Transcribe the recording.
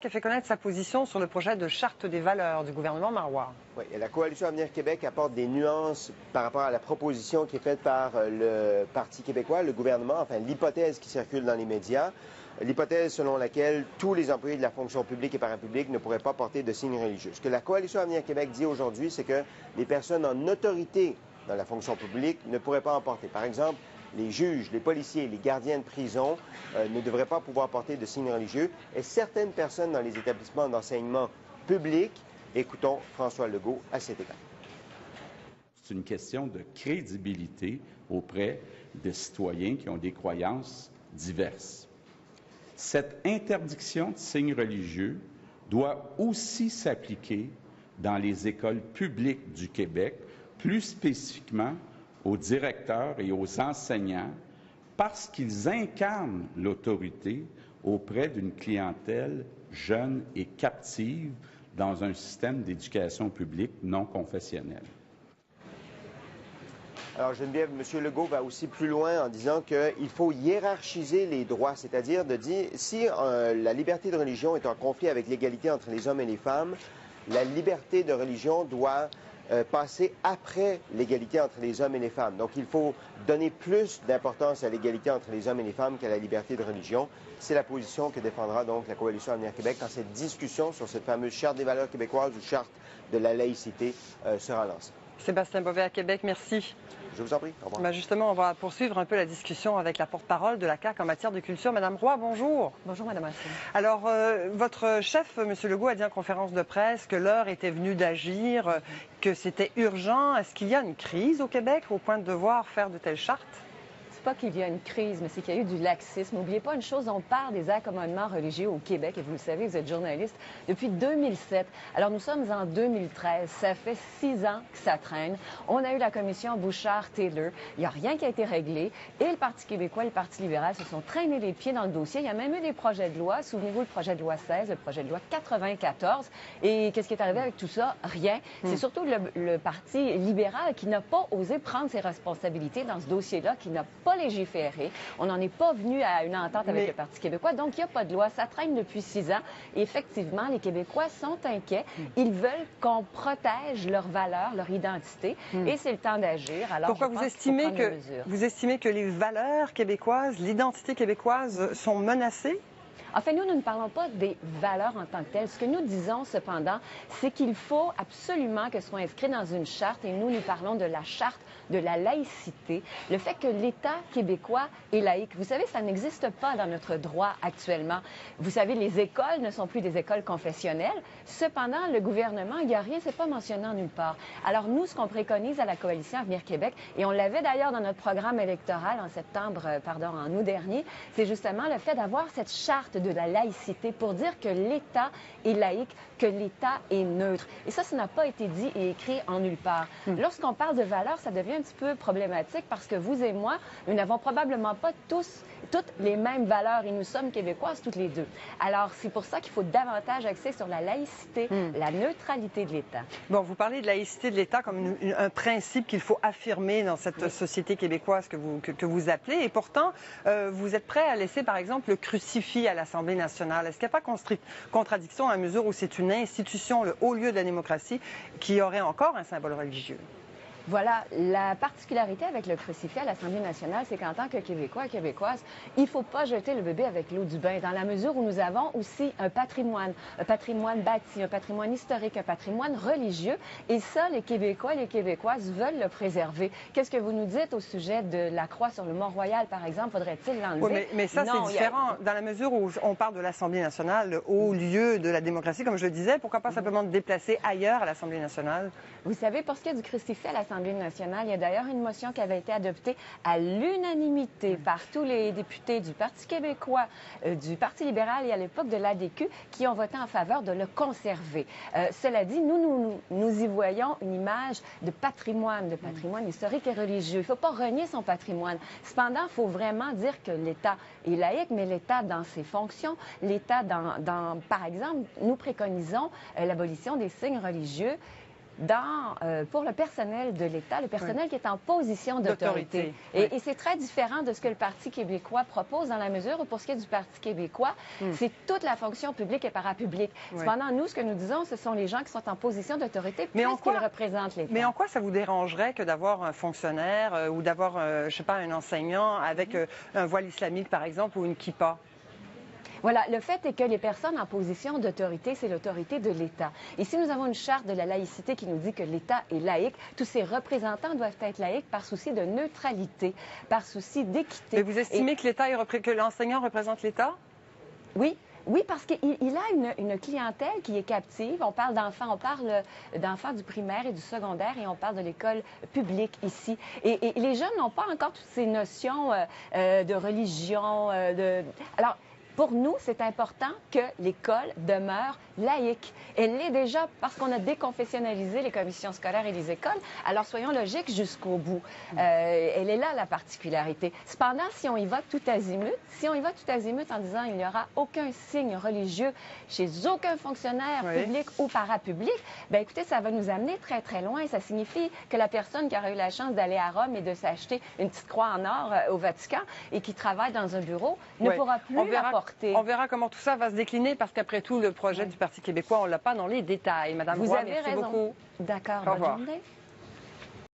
Qui a fait connaître sa position sur le projet de charte des valeurs du gouvernement Marois. Oui, et la Coalition Avenir Québec apporte des nuances par rapport à la proposition qui est faite par le Parti québécois, le gouvernement, enfin l'hypothèse qui circule dans les médias, l'hypothèse selon laquelle tous les employés de la fonction publique et parapublique ne pourraient pas porter de signes religieux. Ce que la Coalition Avenir Québec dit aujourd'hui, c'est que les personnes en autorité dans la fonction publique ne pourraient pas en porter. Par exemple, les juges, les policiers, les gardiens de prison ne devraient pas pouvoir porter de signes religieux. Et certaines personnes dans les établissements d'enseignement public, écoutons François Legault à cet égard. C'est une question de crédibilité auprès des citoyens qui ont des croyances diverses. Cette interdiction de signes religieux doit aussi s'appliquer dans les écoles publiques du Québec, plus spécifiquement aux directeurs et aux enseignants parce qu'ils incarnent l'autorité auprès d'une clientèle jeune et captive dans un système d'éducation publique non confessionnel. Alors Geneviève, M. Legault va aussi plus loin en disant qu'il faut hiérarchiser les droits, c'est-à-dire de dire si la liberté de religion est en conflit avec l'égalité entre les hommes et les femmes, la liberté de religion doit passer après l'égalité entre les hommes et les femmes. Donc, il faut donner plus d'importance à l'égalité entre les hommes et les femmes qu'à la liberté de religion. C'est la position que défendra donc la Coalition Avenir Québec quand cette discussion sur cette fameuse Charte des valeurs québécoises ou Charte de la laïcité sera lancée. Sébastien Bovet à Québec, merci. Je vous en prie. Au revoir. Justement, on va poursuivre un peu la discussion avec la porte-parole de la CAQ en matière de culture. Madame Roy, bonjour. Bonjour, Madame Racine. Alors, votre chef, M. Legault, a dit en conférence de presse que l'heure était venue d'agir, que c'était urgent. Est-ce qu'il y a une crise au Québec au point de devoir faire de telles chartes? C'est pas qu'il y a une crise, mais c'est qu'il y a eu du laxisme. N'oubliez pas une chose, on parle des accommodements religieux au Québec, et vous le savez, vous êtes journaliste, depuis 2007. Alors nous sommes en 2013, ça fait 6 ans que ça traîne. On a eu la commission Bouchard-Taylor, il n'y a rien qui a été réglé, et le Parti québécois et le Parti libéral se sont traînés les pieds dans le dossier. Il y a même eu des projets de loi, souvenez-vous le projet de loi 16, le projet de loi 94, et qu'est-ce qui est arrivé avec tout ça? Rien. C'est surtout le Parti libéral qui n'a pas osé prendre ses responsabilités dans ce dossier-là, qui n'a pas légiféré. On n'en est pas venu à une entente avec le Parti québécois, donc il n'y a pas de loi. Ça traîne depuis 6 ans. Et effectivement, les Québécois sont inquiets. Ils veulent qu'on protège leurs valeurs, leur identité, et c'est le temps d'agir. Alors, pourquoi vous estimez que les valeurs québécoises, l'identité québécoise sont menacées? En fait, nous ne parlons pas des valeurs en tant que telles. Ce que nous disons, cependant, c'est qu'il faut absolument que ce soit inscrit dans une charte, et nous parlons de la charte de la laïcité, le fait que l'État québécois est laïque. Vous savez, ça n'existe pas dans notre droit actuellement. Vous savez, les écoles ne sont plus des écoles confessionnelles. Cependant, le gouvernement, il n'y a rien, c'est pas mentionné en nulle part. Alors nous, ce qu'on préconise à la Coalition Avenir Québec, et on l'avait d'ailleurs dans notre programme électoral en août dernier, c'est justement le fait d'avoir cette charte de la laïcité pour dire que l'État est laïque, que l'État est neutre. Et ça n'a pas été dit et écrit en nulle part. Lorsqu'on parle de valeurs, ça devient un petit peu problématique parce que vous et moi, nous n'avons probablement pas toutes les mêmes valeurs et nous sommes québécoises toutes les deux. Alors, c'est pour ça qu'il faut davantage axer sur la laïcité, la neutralité de l'État. Bon, vous parlez de laïcité de l'État comme un principe qu'il faut affirmer dans cette société québécoise que vous appelez. Et pourtant, vous êtes prêt à laisser, par exemple, le crucifix à l'Assemblée nationale. Est-ce qu'il n'y a pas contradiction à mesure où c'est une institution, le haut lieu de la démocratie, qui aurait encore un symbole religieux? Voilà, la particularité avec le crucifix à l'Assemblée nationale, c'est qu'en tant que Québécois et Québécoises, il ne faut pas jeter le bébé avec l'eau du bain, dans la mesure où nous avons aussi un patrimoine bâti, un patrimoine historique, un patrimoine religieux, et ça, les Québécois et les Québécoises veulent le préserver. Qu'est-ce que vous nous dites au sujet de la croix sur le Mont-Royal, par exemple? Faudrait-il l'enlever? Oui, mais ça, c'est différent. Dans la mesure où on parle de l'Assemblée nationale, le haut lieu de la démocratie, comme je le disais, pourquoi pas simplement déplacer ailleurs à l'Assemblée nationale? Vous savez, pour ce qui est du crucifix à l'Assemblée nationale, il y a d'ailleurs une motion qui avait été adoptée à l'unanimité par tous les députés du Parti québécois, du Parti libéral et à l'époque de l'ADQ qui ont voté en faveur de le conserver. Cela dit, nous y voyons une image de patrimoine historique et religieux. Il ne faut pas renier son patrimoine. Cependant, il faut vraiment dire que l'État est laïque, mais l'État dans ses fonctions, l'État par exemple, nous préconisons l'abolition des signes religieux pour le personnel de l'État, le personnel qui est en position d'autorité. Et c'est très différent de ce que le Parti québécois propose, dans la mesure où, pour ce qui est du Parti québécois, c'est toute la fonction publique et parapublique. Cependant, nous, ce que nous disons, ce sont les gens qui sont en position d'autorité puisqu'ils représentent l'État. Mais en quoi ça vous dérangerait que d'avoir un fonctionnaire ou d'avoir, je ne sais pas, un enseignant avec un voile islamique, par exemple, ou une kippa? Voilà, le fait est que les personnes en position d'autorité, c'est l'autorité de l'État. Ici, nous avons une charte de la laïcité qui nous dit que l'État est laïque. Tous ses représentants doivent être laïques par souci de neutralité, par souci d'équité. Mais vous estimez que l'enseignant représente l'État? Oui. Oui, parce qu'il a une clientèle qui est captive. On parle d'enfants du primaire et du secondaire et on parle de l'école publique ici. Et les jeunes n'ont pas encore toutes ces notions de religion. Alors, pour nous, c'est important que l'école demeure laïque. Elle l'est déjà parce qu'on a déconfessionnalisé les commissions scolaires et les écoles. Alors, soyons logiques jusqu'au bout. Elle est là, la particularité. Cependant, si on y va tout azimut, en disant il n'y aura aucun signe religieux chez aucun fonctionnaire public ou parapublic, bien, écoutez, ça va nous amener très, très loin. Ça signifie que la personne qui aura eu la chance d'aller à Rome et de s'acheter une petite croix en or au Vatican et qui travaille dans un bureau ne pourra plus la porter. On verra comment tout ça va se décliner parce qu'après tout, le projet du Parti québécois, on ne l'a pas dans les détails. Madame Roy, merci beaucoup. D'accord. Au revoir. Bonne journée.